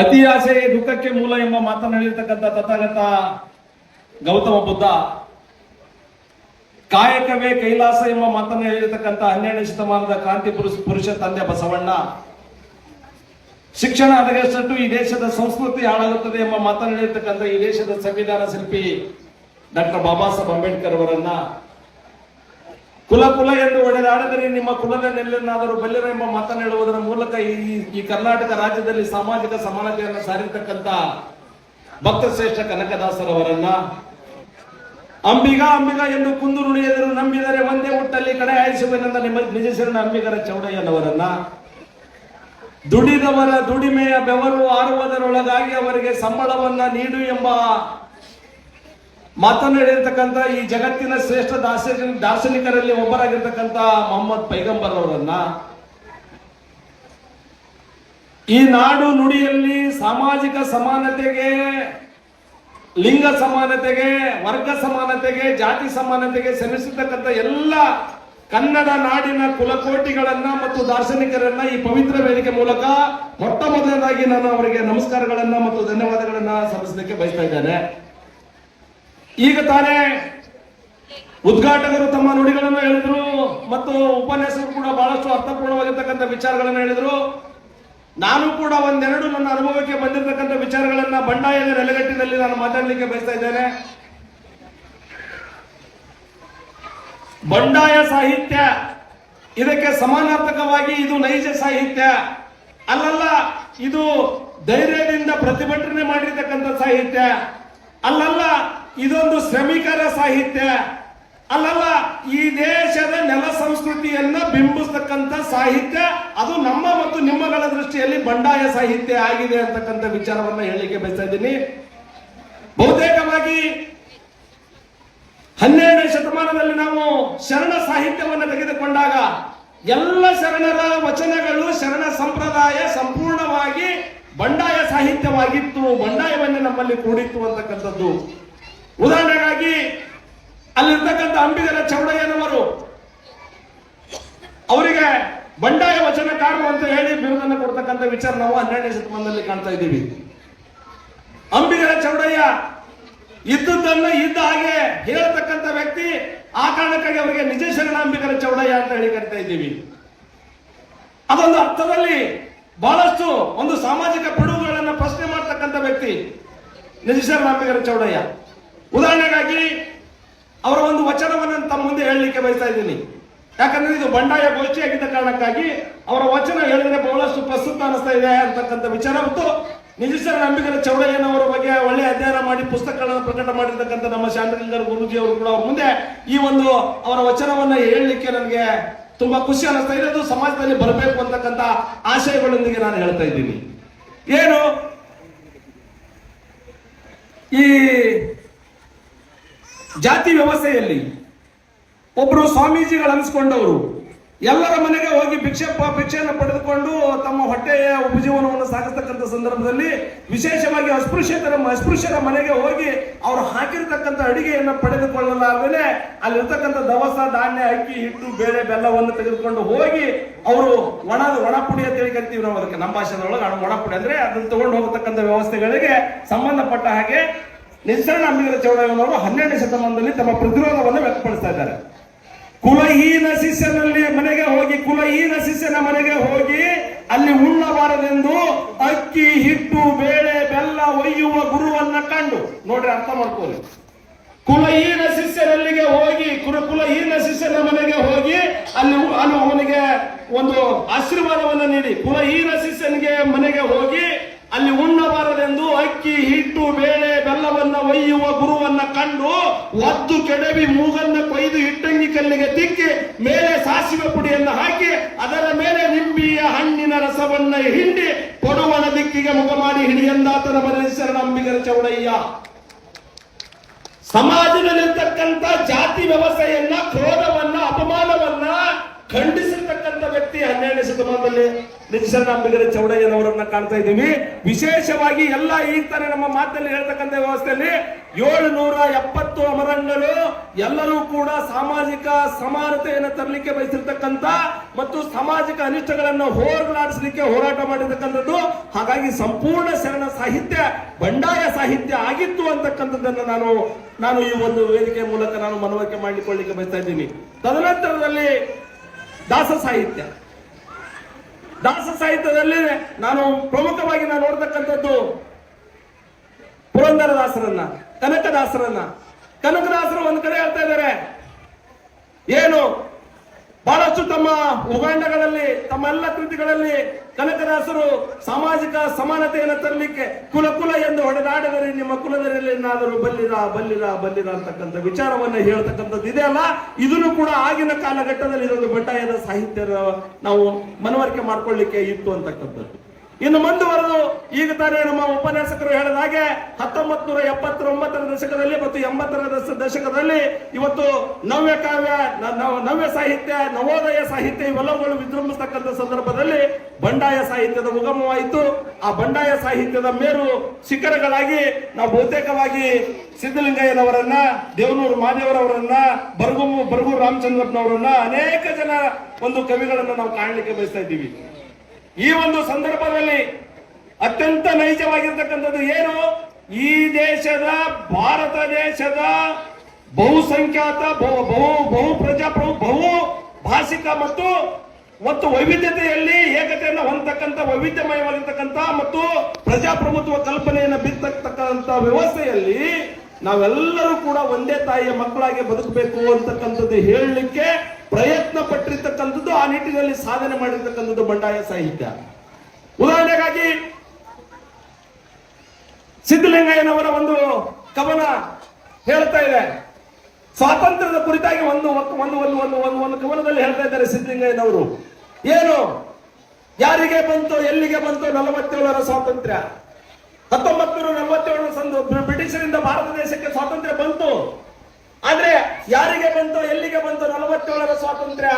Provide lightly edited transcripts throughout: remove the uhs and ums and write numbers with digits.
ಅತಿ ಆಸೆ ದುಃಖಕ್ಕೆ ಮೂಲ ಎಂಬ ಮಾತನ್ನು ಹೇಳಿರ್ತಕ್ಕಂಥ ತಥಾಗತ ಗೌತಮ ಬುದ್ಧ, ಕಾಯಕವೇ ಕೈಲಾಸ ಎಂಬ ಮಾತನ್ನು ಹೇಳಿರ್ತಕ್ಕಂಥ 12ನೇ ಶತಮಾನದ ಕ್ರಾಂತಿ ಪುರುಷ ತಂದೆ ಬಸವಣ್ಣ, ಶಿಕ್ಷಣ ಹದಗೆಟ್ಟಷ್ಟು ಈ ದೇಶದ ಸಂಸ್ಕೃತಿ ಹಾಳಾಗುತ್ತದೆ ಎಂಬ ಮಾತನ್ನು ಹೇಳಿರ್ತಕ್ಕಂಥ ಈ ದೇಶದ ಸಂವಿಧಾನ ಶಿಲ್ಪಿ ಡಾಕ್ಟರ್ ಬಾಬಾ ಸಾಹೇಬ್ ಅಂಬೇಡ್ಕರ್ ಅವರನ್ನ, ಕುಲ ಕುಲ ಎಂದು ಒಡೆದಾಡಿದರೆ ನಿಮ್ಮ ಕುಲದ ನೆಲೆಯನ್ನಾದರೂ ಬಲ್ಲಿರ ಎಂಬ ಮಾತನ್ನು ಹೇಳುವುದರ ಮೂಲಕ ಈ ಕರ್ನಾಟಕ ರಾಜ್ಯದಲ್ಲಿ ಸಾಮಾಜಿಕ ಸಮಾನತೆಯನ್ನು ಸಾರಿರ್ತಕ್ಕಂಥ ಭಕ್ತ ಶ್ರೇಷ್ಠ ಕನಕದಾಸರವರನ್ನ, ಅಂಬಿಗ ಅಂಬಿಗ ಎಂದು ಕುಂದು ನುಡಿಯದರು ನಂಬಿದರೆ ಒಂದೇ ಹುಟ್ಟಲ್ಲಿ ಕಡೆ ಆಯಿಸುವೆನೆಂದ ನಿಜ ಶರಣ ಅಂಬಿಗರ ಚೌಡಯ್ಯನವರನ್ನ, ದುಡಿದವರ ದುಡಿಮೆಯ ಬೆವರು ಆರುವುದರೊಳಗಾಗಿ ಅವರಿಗೆ ಸಂಬಳವನ್ನ ನೀಡು ಎಂಬ ಮಾತನ್ನು ಹೇಳಿರ್ತಕ್ಕಂಥ ಈ ಜಗತ್ತಿನ ಶ್ರೇಷ್ಠ ದಾರ್ಶನಿಕರಲ್ಲಿ ಒಬ್ಬರಾಗಿರ್ತಕ್ಕಂಥ ಮೊಹಮ್ಮದ್ ಪೈಗಂಬರ್ ಅವರನ್ನ, ಈ ನಾಡು ನುಡಿಯಲ್ಲಿ ಸಾಮಾಜಿಕ ಸಮಾನತೆಗೆ, ಲಿಂಗ ಸಮಾನತೆಗೆ, ವರ್ಗ ಸಮಾನತೆಗೆ, ಜಾತಿ ಸಮಾನತೆಗೆ ಶ್ರಮಿಸತಕ್ಕಂಥ ಎಲ್ಲ ಕನ್ನಡ ನಾಡಿನ ಕುಲಕೋಟಿಗಳನ್ನ ಮತ್ತು ದಾರ್ಶನಿಕರನ್ನ ಈ ಪವಿತ್ರ ವೇದಿಕೆ ಮೂಲಕ ಮೊಟ್ಟ ಮೊದಲನೇದಾಗಿ ನಾನು ಅವರಿಗೆ ನಮಸ್ಕಾರಗಳನ್ನ ಮತ್ತು ಧನ್ಯವಾದಗಳನ್ನ ಸಲ್ಲಿಸಲಿಕ್ಕೆ ಬಯಸ್ತಾ ಇದ್ದೇನೆ. ಈಗ ತಾನೇ ಉದ್ಘಾಟಕರು ತಮ್ಮ ನುಡಿಗಳನ್ನು ಹೇಳಿದ್ರು ಮತ್ತು ಉಪನ್ಯಾಸಕರು ಕೂಡ ಬಹಳಷ್ಟು ಅರ್ಥಪೂರ್ಣವಾಗಿರ್ತಕ್ಕಂಥ ವಿಚಾರಗಳನ್ನು ಹೇಳಿದ್ರು. ನಾನು ಕೂಡ ಒಂದೆರಡು ನನ್ನ ಅನುಭವಕ್ಕೆ ಬಂದಿರತಕ್ಕಂಥ ವಿಚಾರಗಳನ್ನ ಬಂಡಾಯದ ನೆಲೆಗಟ್ಟಿನಲ್ಲಿ ನಾನು ಮಾತಾಡಲಿಕ್ಕೆ ಬಯಸ್ತಾ ಇದ್ದೇನೆ. ಬಂಡಾಯ ಸಾಹಿತ್ಯ, ಇದಕ್ಕೆ ಸಮಾನಾರ್ಥಕವಾಗಿ ಇದು ನೈಜ ಸಾಹಿತ್ಯ ಅಲ್ಲಲ್ಲ, ಇದು ಧೈರ್ಯದಿಂದ ಪ್ರತಿಭಟನೆ ಮಾಡಿರ್ತಕ್ಕಂಥ ಸಾಹಿತ್ಯ ಅಲ್ಲಲ್ಲ, ಇದೊಂದು ಶ್ರಮಿಕರ ಸಾಹಿತ್ಯ ಅಲ್ಲಲ್ಲ, ಈ ದೇಶದ ನೆಲ ಸಂಸ್ಕೃತಿಯನ್ನ ಬಿಂಬಿಸ್ತಕ್ಕಂಥ ಸಾಹಿತ್ಯ, ಅದು ನಮ್ಮ ಮತ್ತು ನಿಮ್ಮಗಳ ದೃಷ್ಟಿಯಲ್ಲಿ ಬಂಡಾಯ ಸಾಹಿತ್ಯ ಆಗಿದೆ ಅಂತಕ್ಕಂಥ ವಿಚಾರವನ್ನ ಹೇಳಲಿಕ್ಕೆ ಬಯಸ್ತಾ ಇದ್ದೀನಿ. ಬಹುತೇಕವಾಗಿ 12ನೇ ಶತಮಾನದಲ್ಲಿ ನಾವು ಶರಣ ಸಾಹಿತ್ಯವನ್ನು ತೆಗೆದುಕೊಂಡಾಗ ಎಲ್ಲ ಶರಣರ ವಚನಗಳು, ಶರಣ ಸಂಪ್ರದಾಯ ಸಂಪೂರ್ಣವಾಗಿ ಬಂಡಾಯ ಸಾಹಿತ್ಯವಾಗಿತ್ತು, ಬಂಡಾಯವನ್ನೇ ನಮ್ಮಲ್ಲಿ ಕೂಡಿತ್ತು ಅಂತಕ್ಕಂಥದ್ದು. ಉದಾಹರಣೆಗಾಗಿ ಅಲ್ಲಿರ್ತಕ್ಕಂಥ ಅಂಬಿಗರ ಚೌಡಯ್ಯನವರು, ಅವರಿಗೆ ಬಂಡಾಯ ವಚನಕಾರರು ಅಂತ ಹೇಳಿ ಬಿರುದನ್ನು ಕೊಡ್ತಕ್ಕಂಥ ವಿಚಾರ ನಾವು 12ನೇ ಶತಮಾನದಲ್ಲಿ ಕಾಣ್ತಾ ಇದ್ದೀವಿ. ಅಂಬಿಗರ ಚೌಡಯ್ಯ ಇದ್ದುದನ್ನು ಇದ್ದ ಹಾಗೆ ಹೇಳತಕ್ಕಂಥ ವ್ಯಕ್ತಿ, ಆ ಕಾರಣಕ್ಕಾಗಿ ಅವರಿಗೆ ನಿಜ ಶರಣ ಅಂಬಿಗರ ಚೌಡಯ್ಯ ಅಂತ ಹೇಳಿ ಕರಿತಾ ಇದ್ದೀವಿ. ಅದೊಂದು ಅರ್ಥದಲ್ಲಿ ಬಹಳಷ್ಟು ಒಂದು ಸಾಮಾಜಿಕ ಪಿಡುಗುಗಳನ್ನು ಪ್ರಶ್ನೆ ಮಾಡ್ತಕ್ಕಂಥ ವ್ಯಕ್ತಿ ನಿಜ ಶರಣ ಅಂಬಿಗರ ಚೌಡಯ್ಯ. ಉದಾಹರಣೆಗಾಗಿ ಅವರ ಒಂದು ವಚನವನ್ನು ತಮ್ಮ ಮುಂದೆ ಹೇಳಲಿಕ್ಕೆ ಬಯಸ್ತಾ ಇದ್ದೀನಿ. ಯಾಕಂದ್ರೆ ಇದು ಬಂಡಾಯ ಗೋಷ್ಠಿಯಾಗಿದ್ದ ಕಾರಣಕ್ಕಾಗಿ ಅವರ ವಚನ ಹೇಳಿದ್ರೆ ಬಹಳಷ್ಟು ಪ್ರಸ್ತುತ ಅನಿಸ್ತಾ ಇದೆ ಅಂತಕ್ಕಂಥ ವಿಚಾರ. ಮತ್ತು ನಿಜ ಶರಣ ಅಂಬಿಗರ ಚೌಡಯ್ಯನವರ ಬಗ್ಗೆ ಒಳ್ಳೆ ಅಧ್ಯಯನ ಮಾಡಿ ಪುಸ್ತಕಗಳನ್ನು ಪ್ರಕಟ ಮಾಡಿರ್ತಕ್ಕಂಥ ನಮ್ಮ ಶಾಂತಲಿಂಗರ ಗುರೂಜಿ ಅವರು ಕೂಡ ಅವ್ರ ಮುಂದೆ ಈ ಒಂದು ಅವರ ವಚನವನ್ನ ಹೇಳಲಿಕ್ಕೆ ನನಗೆ ತುಂಬಾ ಖುಷಿ ಅನಿಸ್ತಾ ಇದೆ. ಅದು ಸಮಾಜದಲ್ಲಿ ಬರಬೇಕು ಅಂತಕ್ಕಂಥ ಆಶಯಗಳೊಂದಿಗೆ ನಾನು ಹೇಳ್ತಾ ಇದ್ದೀನಿ. ಏನು ಈ ಜಾತಿ ವ್ಯವಸ್ಥೆಯಲ್ಲಿ ಒಬ್ರು ಸ್ವಾಮೀಜಿಗಳು ಅನಿಸ್ಕೊಂಡವರು ಎಲ್ಲರ ಮನೆಗೆ ಹೋಗಿ ಭಿಕ್ಷೆಯನ್ನು ಪಡೆದುಕೊಂಡು ತಮ್ಮ ಹೊಟ್ಟೆಯ ಉಪಜೀವನವನ್ನು ಸಾಗಿಸ್ತಕ್ಕಂಥ ಸಂದರ್ಭದಲ್ಲಿ ವಿಶೇಷವಾಗಿ ಅಸ್ಪೃಶ್ಯರ ಮನೆಗೆ ಹೋಗಿ ಅವರು ಹಾಕಿರ್ತಕ್ಕಂಥ ಅಡಿಗೆಯನ್ನು ಪಡೆದುಕೊಳ್ಳಲಾರದೇ ಅಲ್ಲಿರ್ತಕ್ಕಂಥ ದವಸ, ಧಾನ್ಯ, ಅಕ್ಕಿ, ಹಿಟ್ಟು, ಬೇಳೆ, ಬೆಲ್ಲವನ್ನು ತೆಗೆದುಕೊಂಡು ಹೋಗಿ ಅವರು ಒಣ ಪುಡಿ ಅಂತ ಹೇಳಿ ಕರಿತೀವಿ ನಾವು ಅದಕ್ಕೆ, ನಮ್ಮ ಭಾಷೆದೊಳಗೆ ಒಣ ಪುಡಿ ಅಂದ್ರೆ ಅದನ್ನು ತಗೊಂಡು ಹೋಗತಕ್ಕಂಥ ವ್ಯವಸ್ಥೆಗಳಿಗೆ ಸಂಬಂಧಪಟ್ಟ ಹಾಗೆ ನಿಜ ಶರಣ ಅಂಬಿಗರ ಚೌಡಯ್ಯನವರು 12ನೇ ಶತಮಾನದಲ್ಲಿ ತಮ್ಮ ಪ್ರತಿರೋಧವನ್ನು ವ್ಯಕ್ತಪಡಿಸ್ತಾ ಇದ್ದಾರೆ. ಕುಲಹೀನ ಶಿಷ್ಯನಲ್ಲಿ ಮನೆಗೆ ಹೋಗಿ, ಕುಲಹೀನ ಶಿಷ್ಯನ ಮನೆಗೆ ಹೋಗಿ ಅಲ್ಲಿ ಉಣ್ಣಬಾರದೆಂದು ಅಕ್ಕಿ, ಹಿಟ್ಟು, ಬೇಳೆ, ಬೆಲ್ಲ ಒಯ್ಯುವ ಗುರುವನ್ನ ಕಂಡು, ನೋಡ್ರಿ ಅರ್ಥ ಮಾಡ್ಕೊಳ್ಳಿ. ಕುಲಹೀನ ಶಿಷ್ಯರಲ್ಲಿಗೆ ಹೋಗಿ, ಕುಲಹೀನ ಶಿಷ್ಯನ ಮನೆಗೆ ಹೋಗಿ ಅಲ್ಲಿ ಅವನಿಗೆ ಒಂದು ಆಶೀರ್ವಾದವನ್ನು ನೀಡಿ, ಕುಲಹೀನ ಶಿಷ್ಯನಿಗೆ ಮನೆಗೆ ಹೋಗಿ ಅಲ್ಲಿ ಉಣ್ಣಬಾರದೆಂದು ಅಕ್ಕಿ, ಹಿಟ್ಟು, ಬೇಳೆ, ಬೆಲ್ಲವನ್ನ ಒಯ್ಯುವ ಗುರುವನ್ನ ಕಂಡು ಒದ್ದು ಕೆಡವಿ ಮೂಗನ್ನ ಕೊಯ್ದು ಇಟ್ಟಂಗಿ ಕಲ್ಲಿಗೆ ತಿಕ್ಕಿ ಮೇಲೆ ಸಾಸಿವೆ ಪುಡಿಯನ್ನು ಹಾಕಿ ಅದರ ಮೇಲೆ ನಿಂಬಿಯ ಹಣ್ಣಿನ ರಸವನ್ನ ಹಿಂಡಿ ಕೊಡುವನ ದಿಕ್ಕಿಗೆ ಮುಖ ಮಾಡಿ ಹಿಡಿಯಂದಾತನ ಬರೆದ ಶರಣ ಅಂಬಿಗರ ಚೌಡಯ್ಯ. ಸಮಾಜದಲ್ಲಿರ್ತಕ್ಕಂಥ ಜಾತಿ ವ್ಯವಸ್ಥೆಯನ್ನ, ಕ್ರೋಧವನ್ನ, ಅಪಮಾನವನ್ನ ಖಂಡಿಸಿರ್ತಕ್ಕಂಥ ವ್ಯಕ್ತಿ 12ನೇ ಶತಮಾನದಲ್ಲಿ ನಿಜಶರಣಾಂಬಿಗರ ಚೌಡಯ್ಯನವರನ್ನ ಕಾಣ್ತಾ ಇದ್ದೀವಿ. ವಿಶೇಷವಾಗಿ ಎಲ್ಲ ಈಗ ತಾನೇ ನಮ್ಮ ಮಾತಲ್ಲಿ ಹೇಳ್ತಕ್ಕಂಥ ವ್ಯವಸ್ಥೆಯಲ್ಲಿ 770 ಅಮರಂಗಗಳು ಎಲ್ಲರೂ ಕೂಡ ಸಾಮಾಜಿಕ ಸಮಾನತೆಯನ್ನು ತರಲಿಕ್ಕೆ ಬಯಸಿರ್ತಕ್ಕಂಥ ಮತ್ತು ಸಾಮಾಜಿಕ ಅನಿಷ್ಟಗಳನ್ನು ಹೋರಾಡಿಸಲಿಕ್ಕೆ ಹೋರಾಟ ಮಾಡಿರ್ತಕ್ಕಂಥದ್ದು. ಹಾಗಾಗಿ ಸಂಪೂರ್ಣ ಶರಣ ಸಾಹಿತ್ಯ ಬಂಡಾಯ ಸಾಹಿತ್ಯ ಆಗಿತ್ತು ಅಂತಕ್ಕಂಥದ್ದನ್ನು ನಾನು ಈ ಒಂದು ವೇದಿಕೆ ಮೂಲಕ ನಾನು ಮನವರಿಕೆ ಮಾಡಿಕೊಳ್ಳಿಕ್ಕೆ ಬಯಸ್ತಾ ಇದ್ದೀನಿ. ತದನಂತರದಲ್ಲಿ ದಾಸ ಸಾಹಿತ್ಯದಲ್ಲಿ ನಾನು ಪ್ರಮುಖವಾಗಿ ನಾನು ನೋಡ್ತಕ್ಕಂಥದ್ದು ಪುರಂದರದಾಸರನ್ನ, ಕನಕದಾಸರು ಒಂದ್ ಕಡೆ ಹೇಳ್ತಾ ಇದ್ದಾರೆ, ಏನು ಬಹಳಷ್ಟು ತಮ್ಮ ಉಗಾಂಡಗಳಲ್ಲಿ ತಮ್ಮ ಎಲ್ಲ ಕೃತಿಗಳಲ್ಲಿ ಕನಕದಾಸರು ಸಾಮಾಜಿಕ ಸಮಾನತೆಯನ್ನು ತರಲಿಕ್ಕೆ ಕುಲ ಎಂದು ಹೊಡೆದಾಡಿದರೆ ನಿಮ್ಮ ಕುಲದಲ್ಲಿ ಏನಾದರೂ ಬಲ್ಲಿರ ಅಂತಕ್ಕಂಥ ವಿಚಾರವನ್ನ ಹೇಳ್ತಕ್ಕಂಥದ್ದು ಇದೆ ಅಲ್ಲ. ಇದನ್ನು ಕೂಡ ಆಗಿನ ಕಾಲಘಟ್ಟದಲ್ಲಿ ಇದೊಂದು ಬಂಡಾಯದ ಸಾಹಿತ್ಯ ನಾವು ಮನವರಿಕೆ ಮಾಡ್ಕೊಳ್ಳಿಕ್ಕೆ ಇತ್ತು ಅಂತಕ್ಕಂಥದ್ದು. ಇನ್ನು ಮುಂದುವರೆದು ಈಗ ತಾನೇ ನಮ್ಮ ಉಪನ್ಯಾಸಕರು ಹೇಳಿದ ಹಾಗೆ 1979ರ ದಶಕದಲ್ಲಿ ಮತ್ತು 80ರ ದಶಕದಲ್ಲಿ ಇವತ್ತು ನವ್ಯ ಕಾವ್ಯ, ನವ್ಯ ಸಾಹಿತ್ಯ, ನವೋದಯ ಸಾಹಿತ್ಯ ಇವೆಲ್ಲವುಗಳು ವಿಜೃಂಭಿಸ್ತಕ್ಕಂಥ ಸಂದರ್ಭದಲ್ಲಿ ಬಂಡಾಯ ಸಾಹಿತ್ಯದ ಉಗಮವಾಯಿತು. ಆ ಬಂಡಾಯ ಸಾಹಿತ್ಯದ ಮೇರು ಶಿಖರಗಳಾಗಿ ನಾವು ಬಹುತೇಕವಾಗಿ ಸಿದ್ದಲಿಂಗಯ್ಯನವರನ್ನ, ದೇವನೂರು ಮಹಾದೇವರವರನ್ನ, ಬರಗೂರು ರಾಮಚಂದ್ರಪ್ಪನವರನ್ನ, ಅನೇಕ ಜನ ಒಂದು ಕವಿಗಳನ್ನ ನಾವು ಕಾಣಲಿಕ್ಕೆ ಬಯಸ್ತಾ ಇದ್ದೀವಿ. ಈ ಒಂದು ಸಂದರ್ಭದಲ್ಲಿ ಅತ್ಯಂತ ನೈಜವಾಗಿರ್ತಕ್ಕಂಥದ್ದು ಏನು, ಈ ದೇಶದ ಭಾರತ ದೇಶದ ಬಹುಸಂಖ್ಯಾತ ಬಹು ಭಾಷಿಕ ಮತ್ತು ವೈವಿಧ್ಯತೆಯಲ್ಲಿ ಏಕತೆಯನ್ನು ಹೊಂದತಕ್ಕಂಥ ವೈವಿಧ್ಯಮಯವಾಗಿರ್ತಕ್ಕಂಥ ಮತ್ತು ಪ್ರಜಾಪ್ರಭುತ್ವ ಕಲ್ಪನೆಯನ್ನು ಬಿತ್ತಕ್ಕಂಥ ವ್ಯವಸ್ಥೆಯಲ್ಲಿ ನಾವೆಲ್ಲರೂ ಕೂಡ ಒಂದೇ ತಾಯಿಯ ಮಕ್ಕಳಾಗಿ ಬದುಕಬೇಕು ಅಂತಕ್ಕಂಥದ್ದು ಹೇಳಲಿಕ್ಕೆ ಪ್ರಯತ್ನ ಪಟ್ಟಿರ್ತಕ್ಕಂಥದ್ದು, ಆ ನಿಟ್ಟಿನಲ್ಲಿ ಸಾಧನೆ ಮಾಡಿರ್ತಕ್ಕಂಥದ್ದು ಬಂಡಾಯ ಸಾಹಿತ್ಯ. ಉದಾಹರಣೆಗಾಗಿ ಸಿದ್ದಲಿಂಗಯ್ಯನವರ ಒಂದು ಕವನ ಹೇಳ್ತಾ ಇದೆ, ಸ್ವಾತಂತ್ರ್ಯದ ಕುರಿತಾಗಿ ಒಂದು ಕವನದಲ್ಲಿ ಹೇಳ್ತಾ ಇದ್ದಾರೆ ಸಿದ್ದಲಿಂಗಯ್ಯನವರು. ಏನು, ಯಾರಿಗೆ ಬಂತು, ಎಲ್ಲಿಗೆ ಬಂತು 47ರ ಸ್ವಾತಂತ್ರ್ಯ? 1947 ಬ್ರಿಟಿಷರಿಂದ ಭಾರತ ದೇಶಕ್ಕೆ ಸ್ವಾತಂತ್ರ್ಯ ಬಂತು. ಆದ್ರೆ ಯಾರಿಗೆ ಬಂತು, ಎಲ್ಲಿಗೆ ಬಂತು 47ರ ಸ್ವಾತಂತ್ರ್ಯ?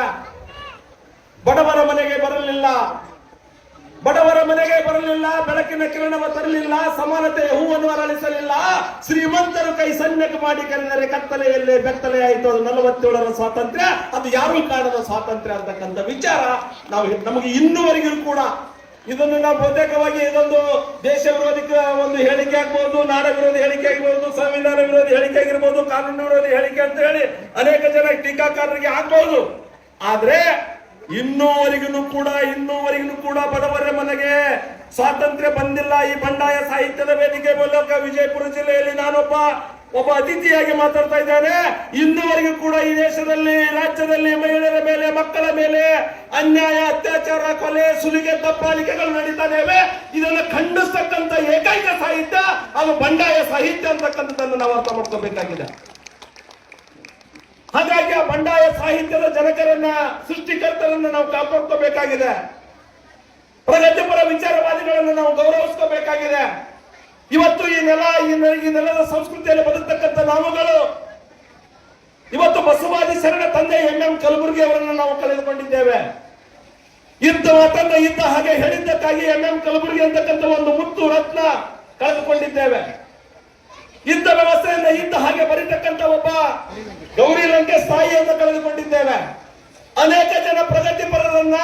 ಬಡವರ ಮನೆಗೆ ಬರಲಿಲ್ಲ, ಬೆಳಕಿನ ಕಿರಣವ ತರಲಿಲ್ಲ, ಸಮಾನತೆಯ ಹೂವನ್ನು ಅರಳಿಸಲಿಲ್ಲ, ಶ್ರೀಮಂತರು ಕೈ ಸನ್ನೆಗೆ ಮಾಡಿ ಕರೆದರೆ ಕತ್ತಲೆಯಲ್ಲೇ ಬೆತ್ತಲೆ ಆಯಿತು. ಅದು 47ರ ಸ್ವಾತಂತ್ರ್ಯ, ಅದು ಯಾರು ಕಾಣದ ಸ್ವಾತಂತ್ರ್ಯ ಅಂತಕ್ಕಂಥ ವಿಚಾರ ನಮಗೆ ಇನ್ನುವರೆಗೂ ಕೂಡ ಇದನ್ನು ನಾವು ಬಹುತೇಕವಾಗಿ ಇದೊಂದು ದೇಶ ವಿರೋಧಿ ಒಂದು ಹೇಳಿಕೆ ಆಗ್ಬಹುದು, ನಾಡ ವಿರೋಧಿ ಹೇಳಿಕೆ ಆಗಿರ್ಬೋದು, ಸಂವಿಧಾನ ವಿರೋಧಿ ಹೇಳಿಕೆ ಆಗಿರ್ಬೋದು, ಕಾನೂನು ವಿರೋಧಿ ಹೇಳಿಕೆ ಅಂತ ಹೇಳಿ ಅನೇಕ ಜನ ಟೀಕಾಕಾರರಿಗೆ ಆಗ್ಬಹುದು. ಆದ್ರೆ ಇನ್ನೂವರೆಗೂ ಕೂಡ ಬಡವರ ಮನೆಗೆ ಸ್ವಾತಂತ್ರ್ಯ ಬಂದಿಲ್ಲ. ಈ ಬಂಡಾಯ ಸಾಹಿತ್ಯದ ವೇದಿಕೆ ಮೂಲಕ ವಿಜಯಪುರ ಜಿಲ್ಲೆಯಲ್ಲಿ ನಾನೊಬ್ಬ ಅತಿಥಿಯಾಗಿ ಮಾತಾಡ್ತಾ ಇದ್ದೇನೆ. ಇನ್ನುವರೆಗೂ ಕೂಡ ಈ ದೇಶದಲ್ಲಿ, ರಾಜ್ಯದಲ್ಲಿ ಮಹಿಳೆಯರ ಮೇಲೆ, ಮಕ್ಕಳ ಮೇಲೆ ಅನ್ಯಾಯ, ಅತ್ಯಾಚಾರ, ಕೊಲೆ, ಸುಲಿಗೆ, ದಬ್ಬಾಳಿಕೆಗಳು ನಡೀತಾನೆ. ಇದನ್ನು ಖಂಡಿಸ್ತಕ್ಕಂಥ ಏಕೈಕ ಸಾಹಿತ್ಯ ಅದು ಬಂಡಾಯ ಸಾಹಿತ್ಯ ಅಂತಕ್ಕಂಥದ್ದನ್ನು ನಾವು ಅರ್ಥ ಮಾಡ್ಕೋಬೇಕಾಗಿದೆ. ಹಾಗಾಗಿ ಆ ಬಂಡಾಯ ಸಾಹಿತ್ಯದ ಜನಕರನ್ನ, ಸೃಷ್ಟಿಕರ್ತರನ್ನ ನಾವು ಕಾಪಾಡ್ಕೋಬೇಕಾಗಿದೆ. ಪ್ರಗತಿಪರ ವಿಚಾರವಾದಿಗಳನ್ನು ನಾವು ಗೌರವಿಸ್ಕೋಬೇಕಾಗಿದೆ. ಇವತ್ತು ಈ ನೆಲದ ಸಂಸ್ಕೃತಿಯಲ್ಲಿ ಬದುಕತಕ್ಕಂಥ ನಾವುಗಳು ಇವತ್ತು ಬಸವಾದಿ ಶರಣ ತಂದೆ ಎಂ ಕಲಬುರ್ಗಿ ಅವರನ್ನು ನಾವು ಕಳೆದುಕೊಂಡಿದ್ದೇವೆ. ಇದ್ದ ಹಾಗೆ ಹೇಳಿದ್ದಕ್ಕಾಗಿ ಎಂ ಕಲಬುರ್ಗಿ ಅಂತಕ್ಕಂಥ ಒಂದು ಮುತ್ತು ರತ್ನ ಕಳೆದುಕೊಂಡಿದ್ದೇವೆ. ಇದ್ದ ವ್ಯವಸ್ಥೆಯಿಂದ ಇದ್ದ ಹಾಗೆ ಬರೀತಕ್ಕಂಥ ಒಬ್ಬ ಗೌರಿ ಲಂಕೇಶ್ ತಾಯಿಯನ್ನು ಕಳೆದುಕೊಂಡಿದ್ದೇವೆ. ಅನೇಕ ಜನ ಪ್ರಗತಿಪರರನ್ನ,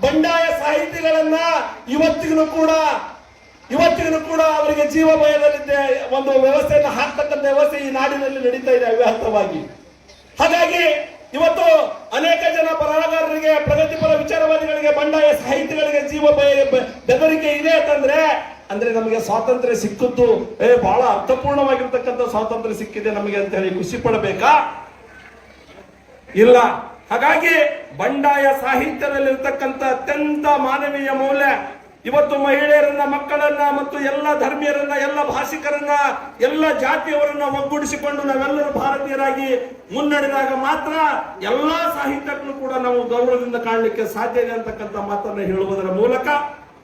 ಬಂಡಾಯ ಸಾಹಿತಿಗಳನ್ನ ಇವತ್ತಿಗೂ ಕೂಡ ಅವರಿಗೆ ಜೀವ ಭಯದಲ್ಲಿದ್ದೆ ಒಂದು ವ್ಯವಸ್ಥೆಯನ್ನು ಹಾಕ್ತಕ್ಕಂಥ ವ್ಯವಸ್ಥೆ ಈ ನಾಡಿನಲ್ಲಿ ನಡೀತಾ ಇದೆ ಅವ್ಯಾಹತವಾಗಿ. ಹಾಗಾಗಿ ಇವತ್ತು ಅನೇಕ ಜನ ಬರಹಗಾರರಿಗೆ, ಪ್ರಗತಿಪರ ವಿಚಾರವಾದಿಗಳಿಗೆ, ಬಂಡಾಯ ಸಾಹಿತಿಗಳಿಗೆ ಜೀವ ಭಯ ಬೆದರಿಕೆ ಇದೆ ಅಂದ್ರೆ ನಮಗೆ ಸ್ವಾತಂತ್ರ್ಯ ಸಿಕ್ಕದ್ದು ಬಹಳ ಅರ್ಥಪೂರ್ಣವಾಗಿರ್ತಕ್ಕಂಥ ಸ್ವಾತಂತ್ರ್ಯ ಸಿಕ್ಕಿದೆ ನಮಗೆ ಅಂತ ಹೇಳಿ ಖುಷಿ ಪಡಬೇಕಾ? ಇಲ್ಲ. ಹಾಗಾಗಿ ಬಂಡಾಯ ಸಾಹಿತ್ಯದಲ್ಲಿರ್ತಕ್ಕಂಥ ಅತ್ಯಂತ ಮಾನವೀಯ ಮೌಲ್ಯ ಇವತ್ತು ಮಹಿಳೆಯರನ್ನ, ಮಕ್ಕಳನ್ನ ಮತ್ತು ಎಲ್ಲ ಧರ್ಮೀಯರನ್ನ, ಎಲ್ಲ ಭಾಷಿಕರನ್ನ, ಎಲ್ಲ ಜಾತಿಯವರನ್ನ ಒಗ್ಗೂಡಿಸಿಕೊಂಡು ನಾವೆಲ್ಲರೂ ಭಾರತೀಯರಾಗಿ ಮುನ್ನಡೆದಾಗ ಮಾತ್ರ ಎಲ್ಲಾ ಸಾಹಿತ್ಯಕ್ಕೂ ಕೂಡ ನಾವು ಗೌರವದಿಂದ ಕಾಣಲಿಕ್ಕೆ ಸಾಧ್ಯ ಇದೆ ಅಂತಕ್ಕಂಥ ಮಾತನ್ನ ಹೇಳುವುದರ ಮೂಲಕ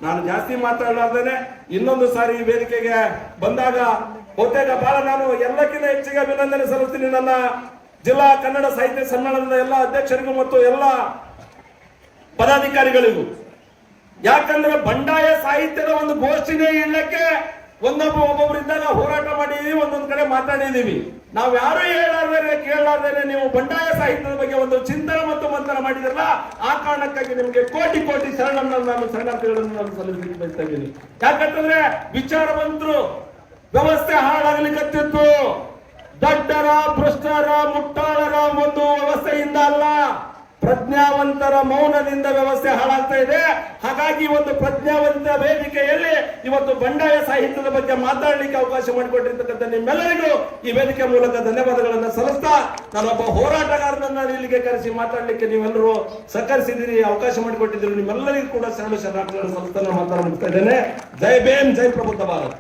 ನಾನು ಜಾಸ್ತಿ ಮಾತಾಡಲಾರ್ದೇನೆ ಇನ್ನೊಂದು ಸಾರಿ ಈ ವೇದಿಕೆಗೆ ಬಂದಾಗ ಬಹುತೇಕ ಬಹಳ ನಾನು ಎಲ್ಲಕ್ಕಿಂತ ಹೆಚ್ಚಿಗೆ ಅಭಿನಂದನೆ ಸಲ್ಲಿಸ್ತೀನಿ ನನ್ನ ಜಿಲ್ಲಾ ಕನ್ನಡ ಸಾಹಿತ್ಯ ಸಮ್ಮೇಳನದ ಎಲ್ಲ ಅಧ್ಯಕ್ಷರಿಗೂ ಮತ್ತು ಎಲ್ಲ ಪದಾಧಿಕಾರಿಗಳಿಗೂ. ಯಾಕಂದ್ರೆ ಬಂಡಾಯ ಸಾಹಿತ್ಯದ ಒಂದು ಗೋಷ್ಠಿನೇ ಇಲ್ಲಕ್ಕೆ ಒಬ್ಬೊಬ್ಬರಿದ್ದಾಗ ಹೋರಾಟ ಮಾಡಿದೀವಿ, ಒಂದೊಂದ್ ಕಡೆ ಮಾತಾಡಿದೀವಿ. ನಾವ್ ಯಾರು ಹೇಳಾರ್ದೇನೆ ಕೇಳಾರ್ದೇನೆ ನೀವು ಬಂಡಾಯ ಸಾಹಿತ್ಯದ ಬಗ್ಗೆ ಒಂದು ಚಿಂತನೆ ಮತ್ತು ಮಂಥನ ಮಾಡಿದ್ರಲ್ಲ, ಆ ಕಾರಣಕ್ಕಾಗಿ ನಿಮ್ಗೆ ಕೋಟಿ ಕೋಟಿ ನಾನು ಶರಣಾರ್ಥಿಗಳನ್ನು ನಾನು ಸಲ್ಲಿಸಲಿಕ್ಕೆ ಬಯಸ್ತಾ ಇದ್ದೀನಿ. ಯಾಕಂತಂದ್ರೆ ವಿಚಾರವಂತರು ವ್ಯವಸ್ಥೆ ಹಾಳಾಗ್ಲಿಕ್ಕತ್ತಿತ್ತು. ದಡ್ಡರ, ಭ್ರಷ್ಟರ, ಮುಟ್ಟಾಳರ ಒಂದು ವ್ಯವಸ್ಥೆಯಿಂದ ಅಲ್ಲ, ಪ್ರಜ್ಞಾವಂತರ ಮೌನದಿಂದ ವ್ಯವಸ್ಥೆ ಹಾಳಾಗ್ತಾ ಇದೆ. ಹಾಗಾಗಿ ಒಂದು ಪ್ರಜ್ಞಾವಂತ ವೇದಿಕೆಯಲ್ಲಿ ಇವತ್ತು ಬಂಡಾಯ ಸಾಹಿತ್ಯದ ಬಗ್ಗೆ ಮಾತಾಡಲಿಕ್ಕೆ ಅವಕಾಶ ಮಾಡಿಕೊಟ್ಟಿರ್ತಕ್ಕಂಥ ನಿಮ್ಮೆಲ್ಲರಿಗೂ ಈ ವೇದಿಕೆ ಮೂಲಕ ಧನ್ಯವಾದಗಳನ್ನು ಸಲ್ಲಿಸ್ತಾ, ನಾನೊಬ್ಬ ಹೋರಾಟಗಾರನನ್ನ ಇಲ್ಲಿಗೆ ಕರೆಸಿ ಮಾತಾಡಲಿಕ್ಕೆ ನೀವೆಲ್ಲರೂ ಸಹಕರಿಸಿದ್ದೀರಿ, ಅವಕಾಶ ಮಾಡಿಕೊಟ್ಟಿದ್ದೀರಿ. ನಿಮ್ಮೆಲ್ಲರಿಗೂ ಕೂಡ ಶರಣಾರ್ಥಿಗಳನ್ನು ಸಲ್ಲಿಸ್ತಾ ಮಾತಾಡ್ತಾ ಇದ್ದೇನೆ. ಜೈ ಭೀಮ್, ಜೈ ಪ್ರಬುದ್ಧ ಭಾರತ್.